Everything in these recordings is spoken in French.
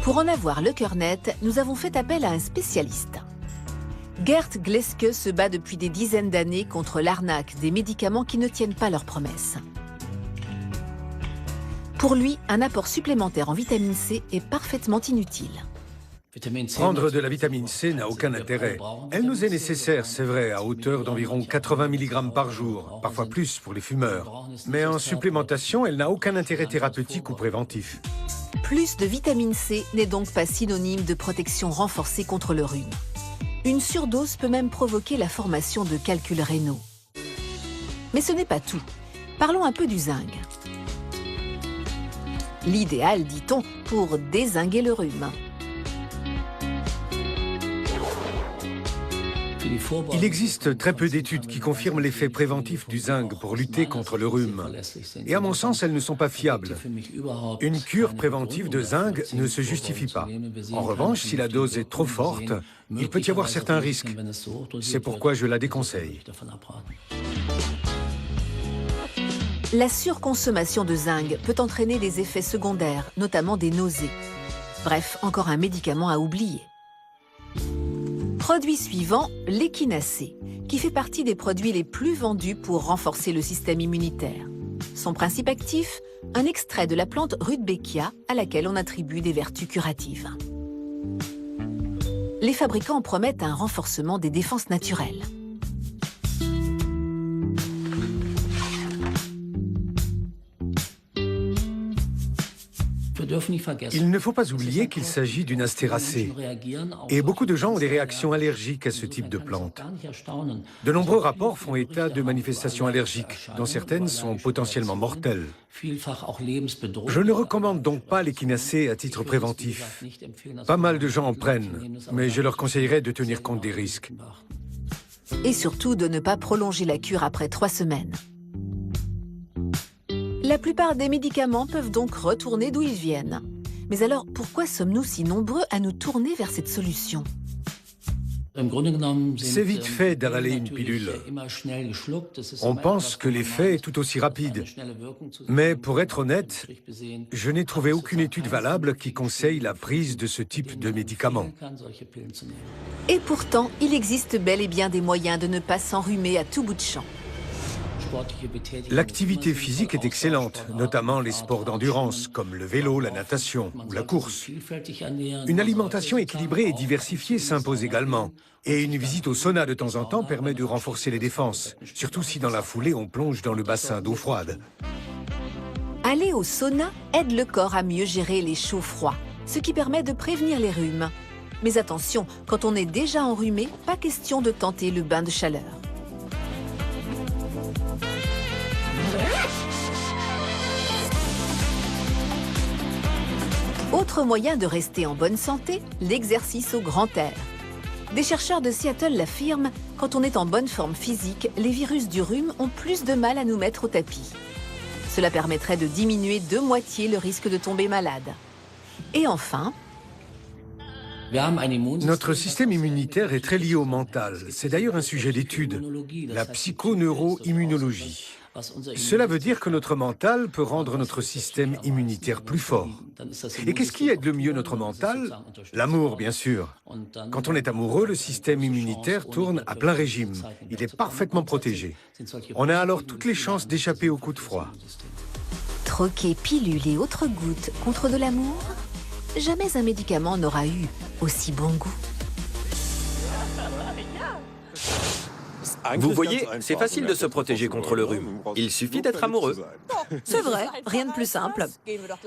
Pour en avoir le cœur net, nous avons fait appel à un spécialiste. Gert Gleske se bat depuis des dizaines d'années contre l'arnaque des médicaments qui ne tiennent pas leurs promesses. Pour lui, un apport supplémentaire en vitamine C est parfaitement inutile. Prendre de la vitamine C n'a aucun intérêt. Elle nous est nécessaire, c'est vrai, à hauteur d'environ 80 mg par jour, parfois plus pour les fumeurs. Mais en supplémentation, elle n'a aucun intérêt thérapeutique ou préventif. Plus de vitamine C n'est donc pas synonyme de protection renforcée contre le rhume. Une surdose peut même provoquer la formation de calculs rénaux. Mais ce n'est pas tout. Parlons un peu du zinc. L'idéal, dit-on, pour dézinguer le rhume. Il existe très peu d'études qui confirment l'effet préventif du zinc pour lutter contre le rhume. Et à mon sens, elles ne sont pas fiables. Une cure préventive de zinc ne se justifie pas. En revanche, si la dose est trop forte, il peut y avoir certains risques. C'est pourquoi je la déconseille. La surconsommation de zinc peut entraîner des effets secondaires, notamment des nausées. Bref, encore un médicament à oublier. Produit suivant, l'échinacée, qui fait partie des produits les plus vendus pour renforcer le système immunitaire. Son principe actif, un extrait de la plante Rudbeckia à laquelle on attribue des vertus curatives. Les fabricants promettent un renforcement des défenses naturelles. Il ne faut pas oublier qu'il s'agit d'une astéracée. Et beaucoup de gens ont des réactions allergiques à ce type de plante. De nombreux rapports font état de manifestations allergiques, dont certaines sont potentiellement mortelles. Je ne recommande donc pas l'échinacée à titre préventif. Pas mal de gens en prennent, mais je leur conseillerais de tenir compte des risques. Et surtout de ne pas prolonger la cure après 3 semaines. La plupart des médicaments peuvent donc retourner d'où ils viennent. Mais alors, pourquoi sommes-nous si nombreux à nous tourner vers cette solution? C'est vite fait d'avaler une pilule. On pense que l'effet est tout aussi rapide. Mais pour être honnête, je n'ai trouvé aucune étude valable qui conseille la prise de ce type de médicament. Et pourtant, il existe bel et bien des moyens de ne pas s'enrhumer à tout bout de champ. L'activité physique est excellente, notamment les sports d'endurance, comme le vélo, la natation ou la course. Une alimentation équilibrée et diversifiée s'impose également. Et une visite au sauna de temps en temps permet de renforcer les défenses, surtout si dans la foulée on plonge dans le bassin d'eau froide. Aller au sauna aide le corps à mieux gérer les chauds-froids, ce qui permet de prévenir les rhumes. Mais attention, quand on est déjà enrhumé, pas question de tenter le bain de chaleur. Autre moyen de rester en bonne santé, l'exercice au grand air. Des chercheurs de Seattle l'affirment, quand on est en bonne forme physique, les virus du rhume ont plus de mal à nous mettre au tapis. Cela permettrait de diminuer de moitié le risque de tomber malade. Et enfin, notre système immunitaire est très lié au mental. C'est d'ailleurs un sujet d'étude, la psychoneuroimmunologie. Cela veut dire que notre mental peut rendre notre système immunitaire plus fort. Et qu'est-ce qui aide le mieux notre mental? L'amour, bien sûr. Quand on est amoureux, le système immunitaire tourne à plein régime. Il est parfaitement protégé. On a alors toutes les chances d'échapper aux coups de froid. troquer pilules et autres gouttes contre de l'amour? Jamais un médicament n'aura eu aussi bon goût. Vous voyez, c'est facile de se protéger contre le rhume. Il suffit d'être amoureux. C'est vrai, rien de plus simple.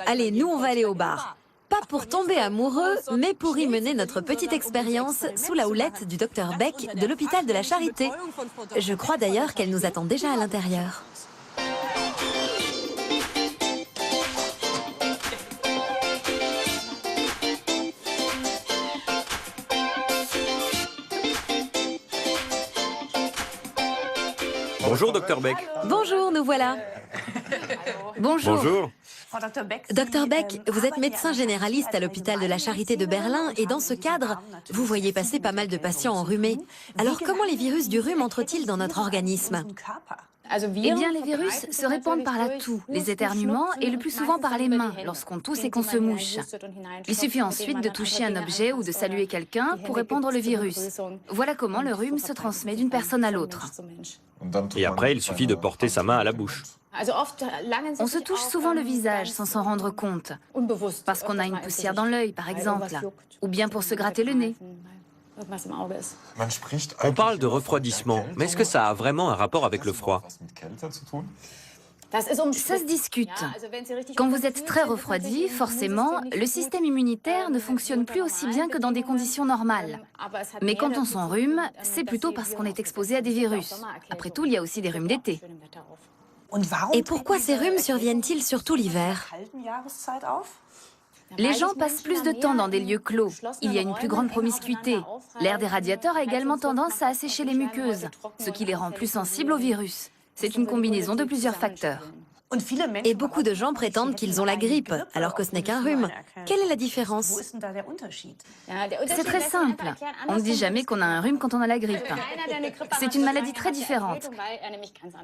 Allez, nous on va aller au bar. Pas pour tomber amoureux, mais pour y mener notre petite expérience sous la houlette du Dr Beck de l'hôpital de la Charité. Je crois d'ailleurs qu'elle nous attend déjà à l'intérieur. Bonjour, Dr Beck. Bonjour, nous voilà. Bonjour. Bonjour. Dr Beck, vous êtes médecin généraliste à l'hôpital de la Charité de Berlin et dans ce cadre, vous voyez passer pas mal de patients enrhumés. Alors comment les virus du rhume entrent-ils dans notre organisme? Eh bien, les virus se répandent par la toux, les éternuements et le plus souvent par les mains lorsqu'on tousse et qu'on se mouche. Il suffit ensuite de toucher un objet ou de saluer quelqu'un pour répandre le virus. Voilà comment le rhume se transmet d'une personne à l'autre. Et après, il suffit de porter sa main à la bouche. On se touche souvent le visage sans s'en rendre compte, parce qu'on a une poussière dans l'œil, par exemple, ou bien pour se gratter le nez. On parle de refroidissement, mais est-ce que ça a vraiment un rapport avec le froid? Ça se discute. Quand vous êtes très refroidi, forcément, le système immunitaire ne fonctionne plus aussi bien que dans des conditions normales. Mais quand on s'enrhume, c'est plutôt parce qu'on est exposé à des virus. Après tout, il y a aussi des rhumes d'été. Et pourquoi ces rhumes surviennent-ils surtout l'hiver? Les gens passent plus de temps dans des lieux clos. Il y a une plus grande promiscuité. L'air des radiateurs a également tendance à assécher les muqueuses, ce qui les rend plus sensibles aux virus. C'est une combinaison de plusieurs facteurs. Et beaucoup de gens prétendent qu'ils ont la grippe, alors que ce n'est qu'un rhume. Quelle est la différence? C'est très simple. On ne dit jamais qu'on a un rhume quand on a la grippe. C'est une maladie très différente.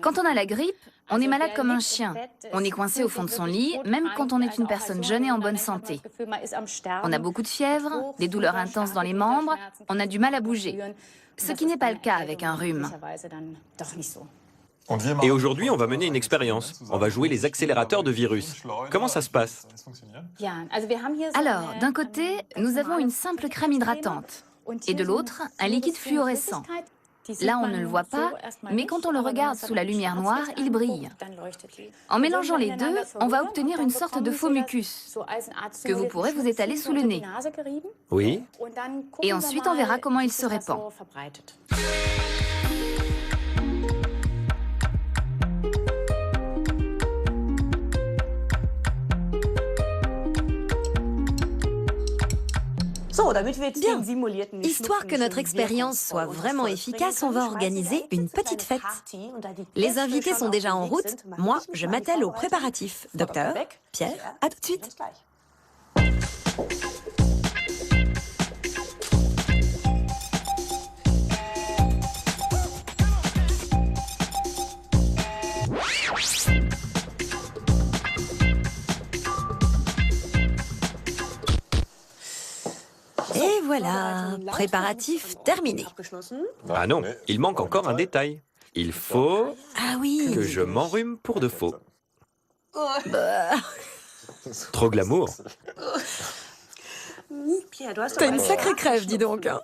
Quand on a la grippe, on est malade comme un chien. On est coincé au fond de son lit, même quand on est une personne jeune et en bonne santé. On a beaucoup de fièvre, des douleurs intenses dans les membres, on a du mal à bouger. Ce qui n'est pas le cas avec un rhume. Et aujourd'hui, on va mener une expérience. On va jouer les accélérateurs de virus. Comment ça se passe? Alors, d'un côté, nous avons une simple crème hydratante. Et de l'autre, un liquide fluorescent. Là, on ne le voit pas, mais quand on le regarde sous la lumière noire, il brille. En mélangeant les deux, on va obtenir une sorte de faux mucus que vous pourrez vous étaler sous le nez. Oui. Et ensuite, on verra comment il se répand. Bien. Histoire que notre expérience soit vraiment efficace, on va organiser une petite fête. Les invités sont déjà en route. Moi, je m'attelle aux préparatifs. Docteur, Pierre, à tout de suite. Et voilà, préparatifs terminés. Ah non, il manque encore un détail. Il faut Ah oui, que je m'enrhume pour de faux. Trop glamour. t'as une sacrée crève, dis donc. Hein.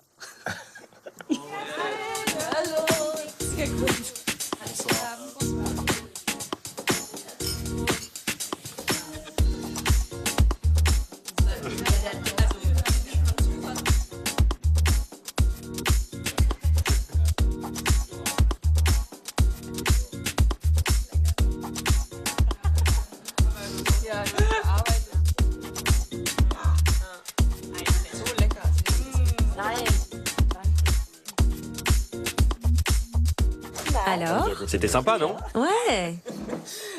Alors? C'était sympa, non? Ouais.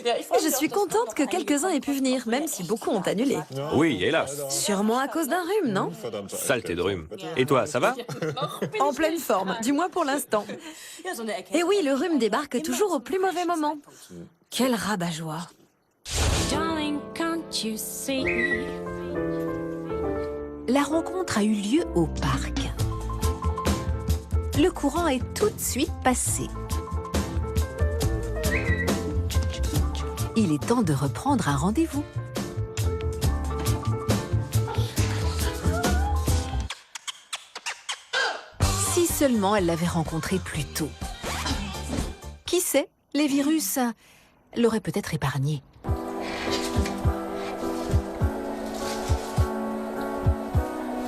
Je suis contente que quelques-uns aient pu venir, même si beaucoup ont annulé. Oui, hélas. Sûrement à cause d'un rhume, non? Saleté de rhume. Et toi, ça va? En pleine forme, du moins pour l'instant. Et oui, le rhume débarque toujours au plus mauvais moment. Quel rabat-joie. La rencontre a eu lieu au parc. Le courant est tout de suite passé. Il est temps de reprendre un rendez-vous. Si seulement elle l'avait rencontré plus tôt. Qui sait, les virus l'auraient peut-être épargné.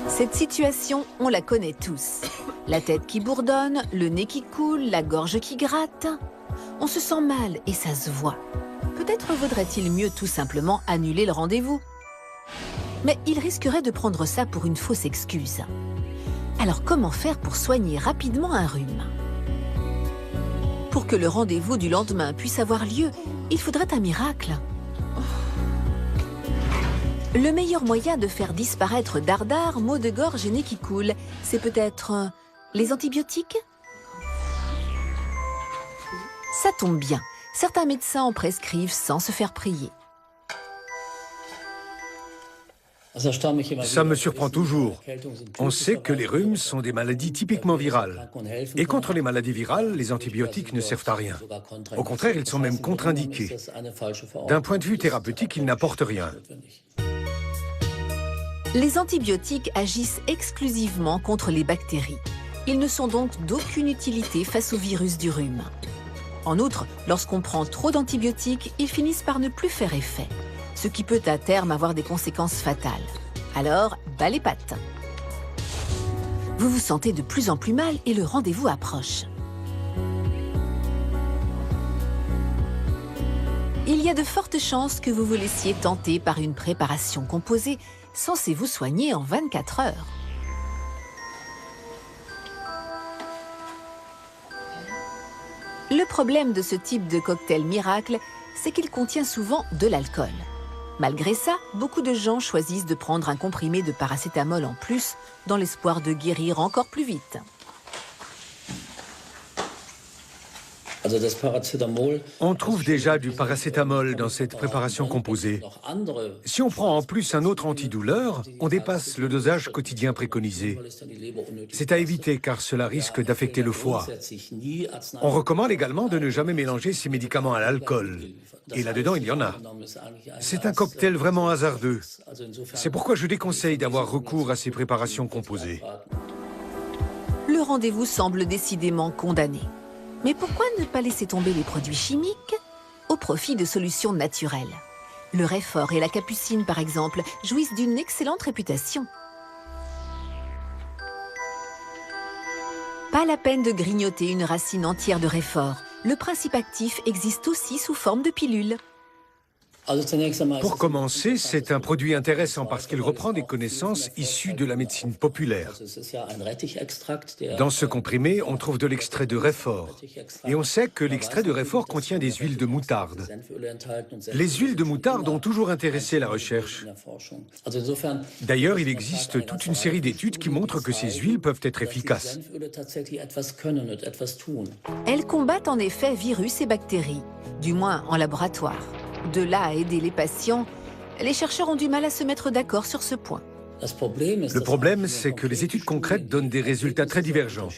Cette situation, on la connaît tous. La tête qui bourdonne, le nez qui coule, la gorge qui gratte. On se sent mal et ça se voit. Peut-être vaudrait-il mieux tout simplement annuler le rendez-vous. Mais il risquerait de prendre ça pour une fausse excuse. Alors comment faire pour soigner rapidement un rhume? Pour que le rendez-vous du lendemain puisse avoir lieu, il faudrait un miracle. Le meilleur moyen de faire disparaître dardard, maux de gorge et nez qui coule, c'est peut-être les antibiotiques? Ça tombe bien. Certains médecins en prescrivent sans se faire prier. Ça me surprend toujours. On sait que les rhumes sont des maladies typiquement virales. Et contre les maladies virales, les antibiotiques ne servent à rien. Au contraire, ils sont même contre-indiqués. D'un point de vue thérapeutique, ils n'apportent rien. Les antibiotiques agissent exclusivement contre les bactéries. Ils ne sont donc d'aucune utilité face au virus du rhume. En outre, lorsqu'on prend trop d'antibiotiques, ils finissent par ne plus faire effet, ce qui peut à terme avoir des conséquences fatales. Alors, bas les pattes. Vous vous sentez de plus en plus mal et le rendez-vous approche. Il y a de fortes chances que vous vous laissiez tenter par une préparation composée censée vous soigner en 24 heures. Le problème de ce type de cocktail miracle, c'est qu'il contient souvent de l'alcool. Malgré ça, beaucoup de gens choisissent de prendre un comprimé de paracétamol en plus, dans l'espoir de guérir encore plus vite. On trouve déjà du paracétamol dans cette préparation composée. Si on prend en plus un autre antidouleur, on dépasse le dosage quotidien préconisé. C'est à éviter car cela risque d'affecter le foie. On recommande également de ne jamais mélanger ces médicaments à l'alcool. Et là-dedans, il y en a. C'est un cocktail vraiment hasardeux. C'est pourquoi je déconseille d'avoir recours à ces préparations composées. Le rendez-vous semble décidément condamné. Mais pourquoi ne pas laisser tomber les produits chimiques au profit de solutions naturelles? Le réfort et la capucine, par exemple, jouissent d'une excellente réputation. Pas la peine de grignoter une racine entière de réfort. Le principe actif existe aussi sous forme de pilule. Pour commencer, c'est un produit intéressant parce qu'il reprend des connaissances issues de la médecine populaire. Dans ce comprimé, on trouve de l'extrait de réfort. Et on sait que l'extrait de réfort contient des huiles de moutarde. Les huiles de moutarde ont toujours intéressé la recherche. D'ailleurs, il existe toute une série d'études qui montrent que ces huiles peuvent être efficaces. Elles combattent en effet virus et bactéries, du moins en laboratoire. De là à aider les patients, les chercheurs ont du mal à se mettre d'accord sur ce point. Le problème, c'est que les études concrètes donnent des résultats très divergents.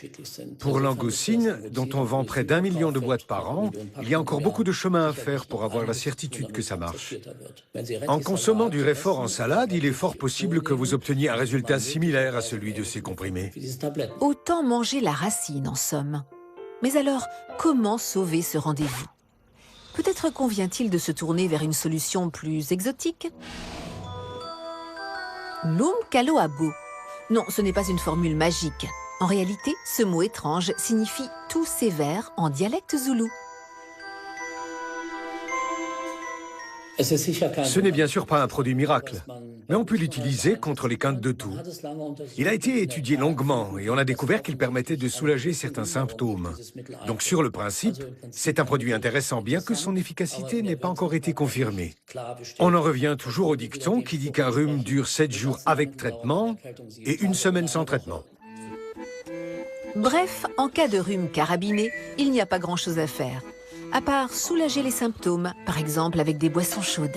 Pour l'angosine, dont on vend près d'1 million de boîtes par an, il y a encore beaucoup de chemin à faire pour avoir la certitude que ça marche. En consommant du réfort en salade, il est fort possible que vous obteniez un résultat similaire à celui de ces comprimés. Autant manger la racine, en somme. Mais alors, comment sauver ce rendez-vous? Peut-être convient-il de se tourner vers une solution plus exotique? L'umkaloabo. Non, ce n'est pas une formule magique. En réalité, ce mot étrange signifie « tout sévère » en dialecte zoulou. Ce n'est bien sûr pas un produit miracle, mais on peut l'utiliser contre les quintes de toux. Il a été étudié longuement et on a découvert qu'il permettait de soulager certains symptômes. Donc sur le principe, c'est un produit intéressant, bien que son efficacité n'ait pas encore été confirmée. On en revient toujours au dicton qui dit qu'un rhume dure 7 jours avec traitement et 1 semaine sans traitement. Bref, en cas de rhume carabiné, il n'y a pas grand-chose à faire, à part soulager les symptômes, par exemple avec des boissons chaudes.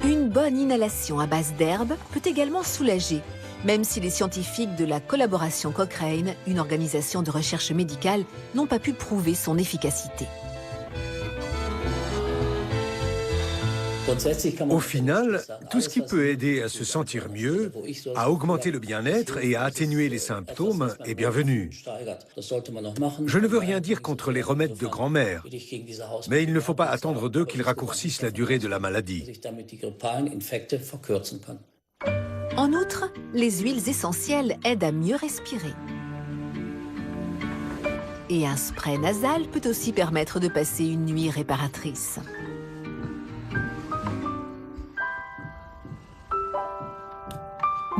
Une bonne inhalation à base d'herbes peut également soulager, même si les scientifiques de la collaboration Cochrane, une organisation de recherche médicale, n'ont pas pu prouver son efficacité. Au final, tout ce qui peut aider à se sentir mieux, à augmenter le bien-être et à atténuer les symptômes est bienvenu. Je ne veux rien dire contre les remèdes de grand-mère, mais il ne faut pas attendre d'eux qu'ils raccourcissent la durée de la maladie. En outre, les huiles essentielles aident à mieux respirer. Et un spray nasal peut aussi permettre de passer une nuit réparatrice.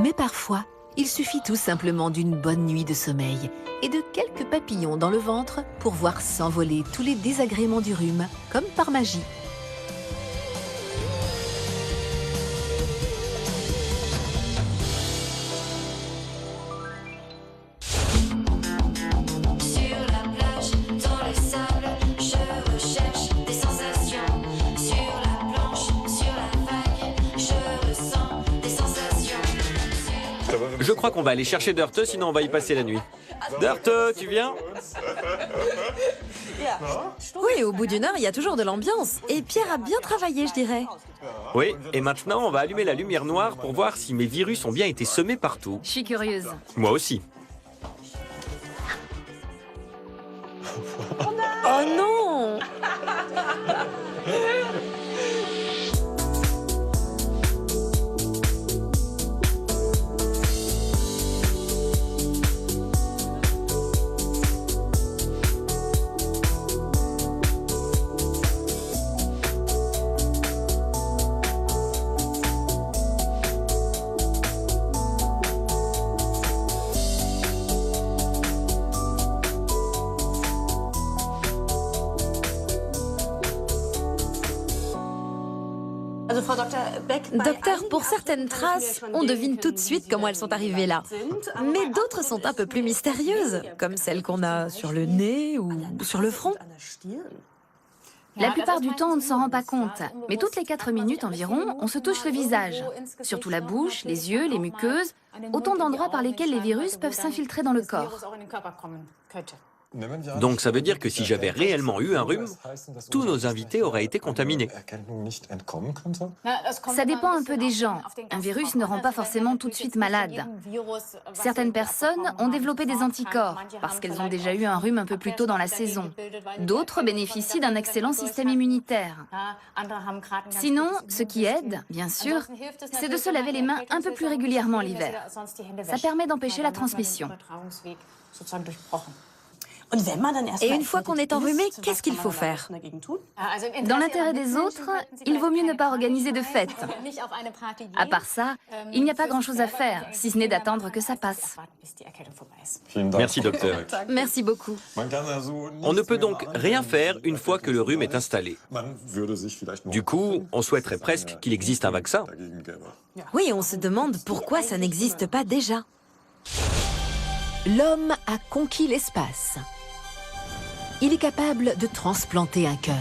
Mais parfois, il suffit tout simplement d'une bonne nuit de sommeil et de quelques papillons dans le ventre pour voir s'envoler tous les désagréments du rhume, comme par magie. crois qu'on va aller chercher Dörte, sinon on va y passer la nuit. Dörte, tu viens? Oui, au bout d'une heure, il y a toujours de l'ambiance. Et Pierre a bien travaillé, je dirais. Oui, et maintenant on va allumer la lumière noire pour voir si mes virus ont bien été semés partout. Je suis curieuse. Moi aussi. Oh non! Docteur, pour certaines traces, on devine tout de suite comment elles sont arrivées là. Mais d'autres sont un peu plus mystérieuses, comme celles qu'on a sur le nez ou sur le front. La plupart du temps, on ne s'en rend pas compte. Mais toutes les 4 minutes environ, on se touche le visage. Surtout la bouche, les yeux, les muqueuses. Autant d'endroits par lesquels les virus peuvent s'infiltrer dans le corps. Donc ça veut dire que si j'avais réellement eu un rhume, tous nos invités auraient été contaminés. Ça dépend un peu des gens. Un virus ne rend pas forcément tout de suite malade. Certaines personnes ont développé des anticorps parce qu'elles ont déjà eu un rhume un peu plus tôt dans la saison. D'autres bénéficient d'un excellent système immunitaire. Sinon, ce qui aide, bien sûr, c'est de se laver les mains un peu plus régulièrement l'hiver. Ça permet d'empêcher la transmission. Et une fois qu'on est enrhumé, qu'est-ce qu'il faut faire? Dans l'intérêt des autres, il vaut mieux ne pas organiser de fête. À part ça, il n'y a pas grand-chose à faire, si ce n'est d'attendre que ça passe. Merci, docteur. Merci beaucoup. On ne peut donc rien faire une fois que le rhume est installé. Du coup, on souhaiterait presque qu'il existe un vaccin. Oui, on se demande pourquoi ça n'existe pas déjà. L'homme a conquis l'espace. Il est capable de transplanter un cœur.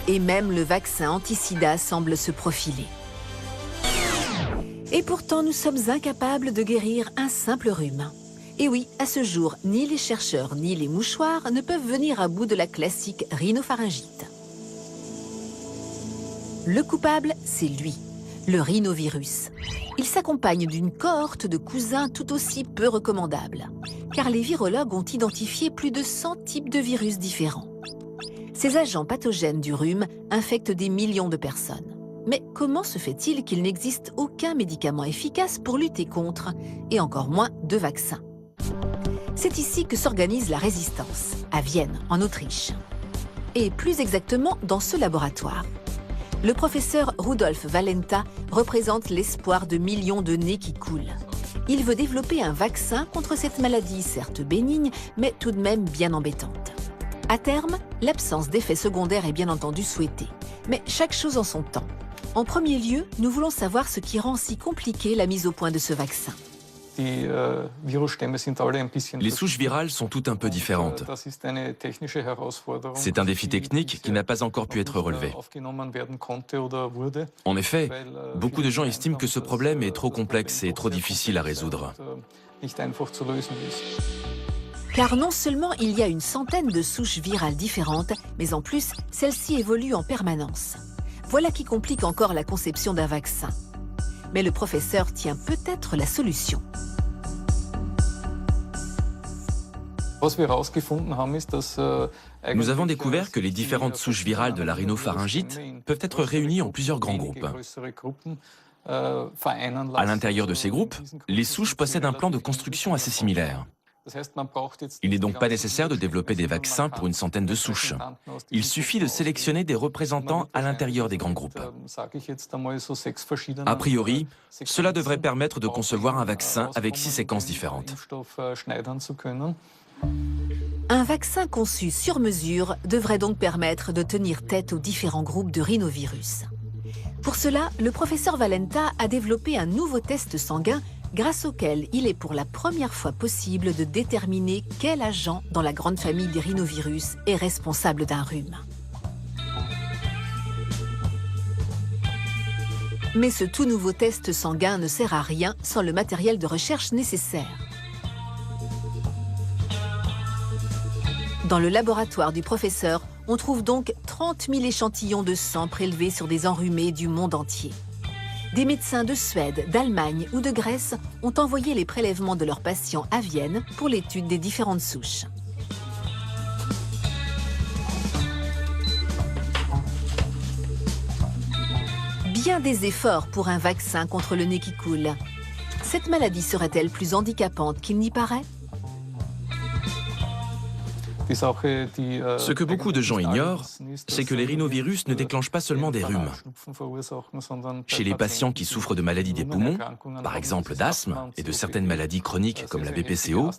Et même le vaccin anti-sida semble se profiler. Et pourtant, nous sommes incapables de guérir un simple rhume. Et oui, à ce jour, ni les chercheurs ni les mouchoirs ne peuvent venir à bout de la classique rhinopharyngite. Le coupable, c'est lui, le rhinovirus. Il s'accompagne d'une cohorte de cousins tout aussi peu recommandables, car les virologues ont identifié plus de 100 types de virus différents. Ces agents pathogènes du rhume infectent des millions de personnes. Mais comment se fait-il qu'il n'existe aucun médicament efficace pour lutter contre, et encore moins de vaccin? C'est ici que s'organise la résistance, à Vienne, en Autriche. Et plus exactement dans ce laboratoire. Le professeur Rudolf Valenta représente l'espoir de millions de nez qui coulent. Il veut développer un vaccin contre cette maladie, certes bénigne, mais tout de même bien embêtante. À terme, l'absence d'effets secondaires est bien entendu souhaitée. Mais chaque chose en son temps. En premier lieu, nous voulons savoir ce qui rend si compliquée la mise au point de ce vaccin. Les souches virales sont toutes un peu différentes. C'est un défi technique qui n'a pas encore pu être relevé. En effet, beaucoup de gens estiment que ce problème est trop complexe et trop difficile à résoudre. Car non seulement il y a une centaine de souches virales différentes, mais en plus, celles-ci évoluent en permanence. Voilà qui complique encore la conception d'un vaccin. Mais le professeur tient peut-être la solution. Nous avons découvert que les différentes souches virales de la rhinopharyngite peuvent être réunies en plusieurs grands groupes. À l'intérieur de ces groupes, les souches possèdent un plan de construction assez similaire. Il n'est donc pas nécessaire de développer des vaccins pour une centaine de souches. Il suffit de sélectionner des représentants à l'intérieur des grands groupes. A priori, cela devrait permettre de concevoir un vaccin avec 6 séquences différentes. Un vaccin conçu sur mesure devrait donc permettre de tenir tête aux différents groupes de rhinovirus. Pour cela, le professeur Valenta a développé un nouveau test sanguin grâce auquel il est pour la première fois possible de déterminer quel agent dans la grande famille des rhinovirus est responsable d'un rhume. Mais ce tout nouveau test sanguin ne sert à rien sans le matériel de recherche nécessaire. Dans le laboratoire du professeur, on trouve donc 30 000 échantillons de sang prélevés sur des enrhumés du monde entier. Des médecins de Suède, d'Allemagne ou de Grèce ont envoyé les prélèvements de leurs patients à Vienne pour l'étude des différentes souches. Bien des efforts pour un vaccin contre le nez qui coule. Cette maladie serait-elle plus handicapante qu'il n'y paraît ? Ce que beaucoup de gens ignorent, c'est que les rhinovirus ne déclenchent pas seulement des rhumes. Chez les patients qui souffrent de maladies des poumons, par exemple d'asthme et de certaines maladies chroniques comme la BPCO,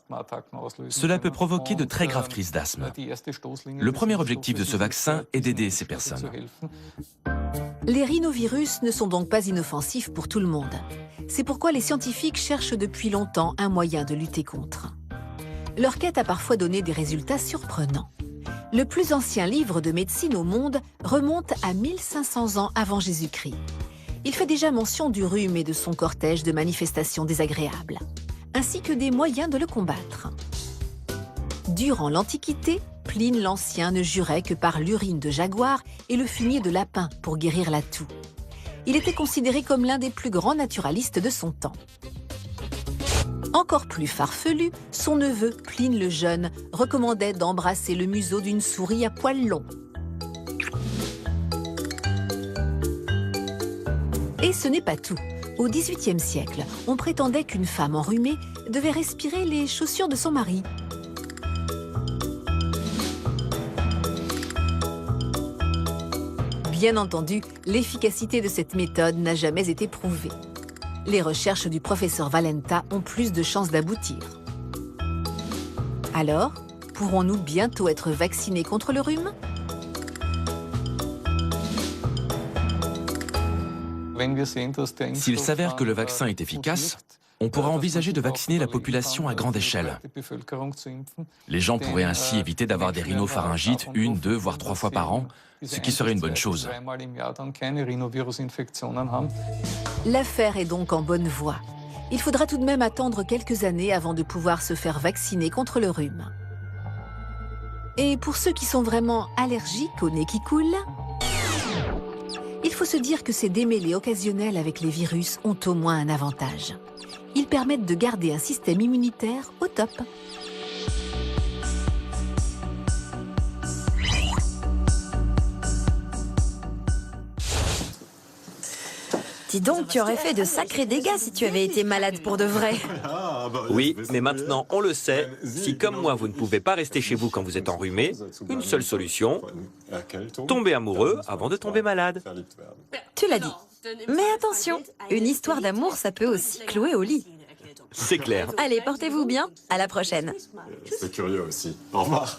cela peut provoquer de très graves crises d'asthme. Le premier objectif de ce vaccin est d'aider ces personnes. Les rhinovirus ne sont donc pas inoffensifs pour tout le monde. C'est pourquoi les scientifiques cherchent depuis longtemps un moyen de lutter contre. Leur quête a parfois donné des résultats surprenants. Le plus ancien livre de médecine au monde remonte à 1500 ans avant Jésus-Christ. Il fait déjà mention du rhume et de son cortège de manifestations désagréables, ainsi que des moyens de le combattre. Durant l'Antiquité, Pline l'Ancien ne jurait que par l'urine de jaguar et le fumier de lapin pour guérir la toux. Il était considéré comme l'un des plus grands naturalistes de son temps. Encore plus farfelu, son neveu, Pline le Jeune, recommandait d'embrasser le museau d'une souris à poils longs. Et ce n'est pas tout. Au XVIIIe siècle, on prétendait qu'une femme enrhumée devait respirer les chaussures de son mari. Bien entendu, l'efficacité de cette méthode n'a jamais été prouvée. Les recherches du professeur Valenta ont plus de chances d'aboutir. Alors, pourrons-nous bientôt être vaccinés contre le rhume ? S'il s'avère que le vaccin est efficace, on pourra envisager de vacciner la population à grande échelle. Les gens pourraient ainsi éviter d'avoir des rhinopharyngites 1, 2, voire 3 fois par an, ce qui serait une bonne chose. L'affaire est donc en bonne voie. Il faudra tout de même attendre quelques années avant de pouvoir se faire vacciner contre le rhume. Et pour ceux qui sont vraiment allergiques au nez qui coule, il faut se dire que ces démêlés occasionnels avec les virus ont au moins un avantage. Ils permettent de garder un système immunitaire au top. Dis donc, tu aurais fait de sacrés dégâts si tu avais été malade pour de vrai. Oui, mais maintenant on le sait, si comme moi vous ne pouvez pas rester chez vous quand vous êtes enrhumé, une seule solution, tomber amoureux avant de tomber malade. Tu l'as dit. Mais attention, une histoire d'amour, ça peut aussi clouer au lit. C'est clair. Allez, portez-vous bien, à la prochaine. C'est curieux aussi. Au revoir.